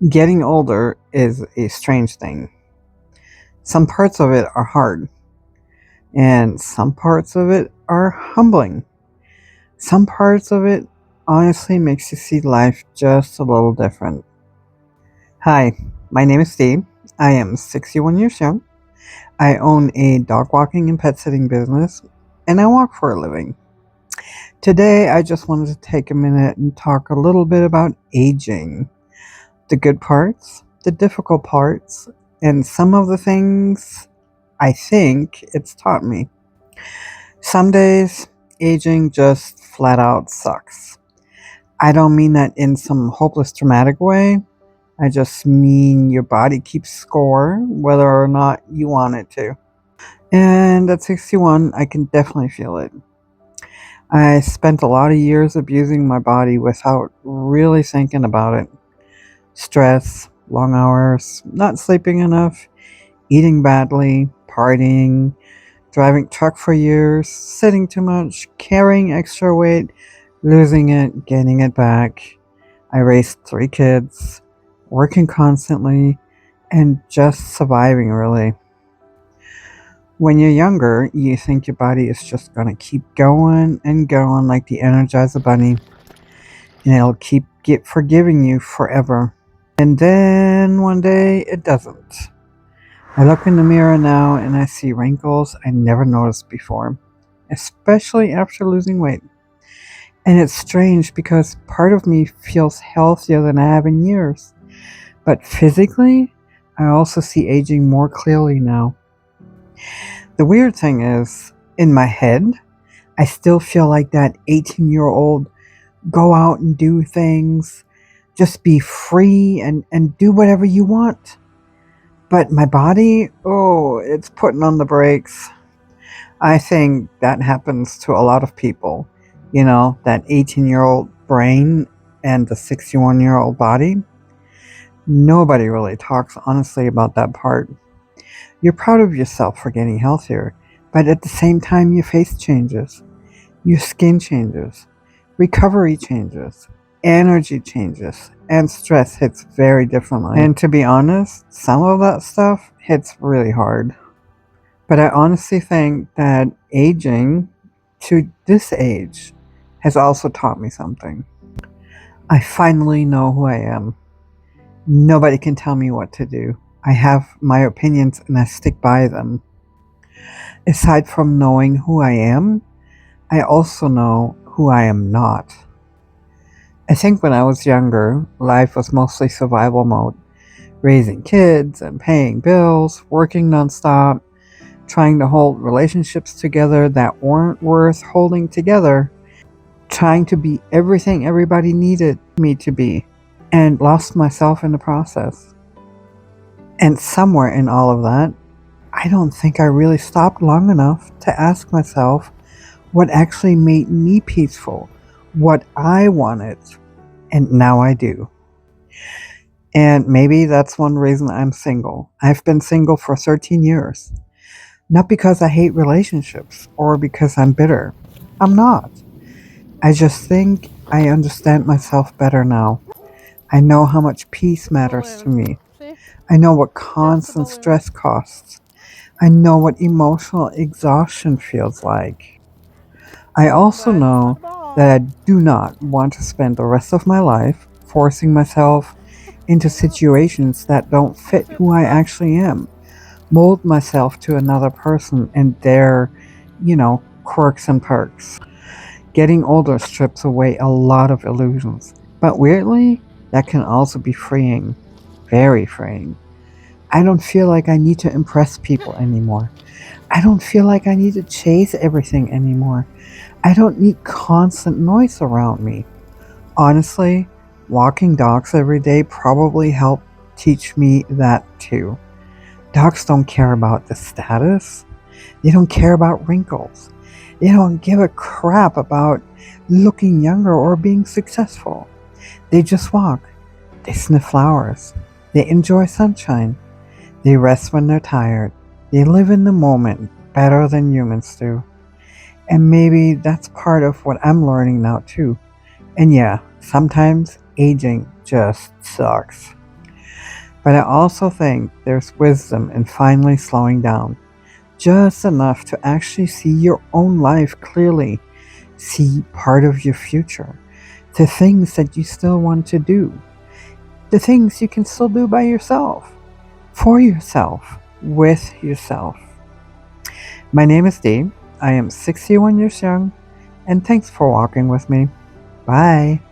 Getting older is a strange thing. Some parts of it are hard, and some parts of it are humbling. Some parts of it honestly makes you see life just a little different. Hi, my name is Steve. I am 61 years young. I own a dog walking and pet sitting business, and I walk for a living. Today, I just wanted to take a minute and talk a little bit about aging, the good parts, the difficult parts, and some of the things I think it's taught me. Some days, aging just flat out sucks. I don't mean that in some hopeless dramatic way. I just mean your body keeps score whether or not you want it to. And at 61, I can definitely feel it. I spent a lot of years abusing my body without really thinking about it. Stress, long hours, not sleeping enough, eating badly, partying, driving truck for years, sitting too much, carrying extra weight, losing it, gaining it back. I raised 3 kids, working constantly, and just surviving really. When you're younger, you think your body is just going to keep going and going like the Energizer Bunny, and it'll keep forgiving you forever. And then one day it doesn't. I look in the mirror now and I see wrinkles I never noticed before, especially after losing weight. And it's strange because part of me feels healthier than I have in years. But physically, I also see aging more clearly now. The weird thing is, in my head, I still feel like that 18-year-old go out and do things, just be free and do whatever you want. But my body, oh, it's putting on the brakes. I think that happens to a lot of people. That 18-year-old brain and the 61-year-old body. Nobody really talks honestly about that part. You're proud of yourself for getting healthier, but at the same time, your face changes, your skin changes, recovery changes, energy changes, and stress hits very differently. And to be honest, some of that stuff hits really hard. But I honestly think that aging to this age has also taught me something. I finally know who I am. Nobody can tell me what to do. I have my opinions and I stick by them. Aside from knowing who I am, I also know who I am not. I think when I was younger, life was mostly survival mode. Raising kids and paying bills, working nonstop, trying to hold relationships together that weren't worth holding together, trying to be everything everybody needed me to be, and lost myself in the process. And somewhere in all of that, I don't think I really stopped long enough to ask myself what actually made me peaceful, what I wanted, and now I do. And maybe that's one reason I'm single. I've been single for 13 years. Not because I hate relationships or because I'm bitter. I'm not. I just think I understand myself better now. I know how much peace matters to me. I know what constant stress costs. I know what emotional exhaustion feels like. I also know that I do not want to spend the rest of my life forcing myself into situations that don't fit who I actually am, mold myself to another person and their, quirks and perks. Getting older strips away a lot of illusions, but weirdly, that can also be freeing, very freeing. I don't feel like I need to impress people anymore. I don't feel like I need to chase everything anymore. I don't need constant noise around me. Honestly, walking dogs every day probably helped teach me that too. Dogs don't care about the status. They don't care about wrinkles. They don't give a crap about looking younger or being successful. They just walk. They sniff flowers. They enjoy sunshine. They rest when they're tired. They live in the moment better than humans do. And maybe that's part of what I'm learning now too. And yeah, sometimes aging just sucks. But I also think there's wisdom in finally slowing down, just enough to actually see your own life clearly, see part of your future, the things that you still want to do, the things you can still do by yourself, for yourself, with yourself. My name is Dave. I am 61 years young, and thanks for walking with me. Bye.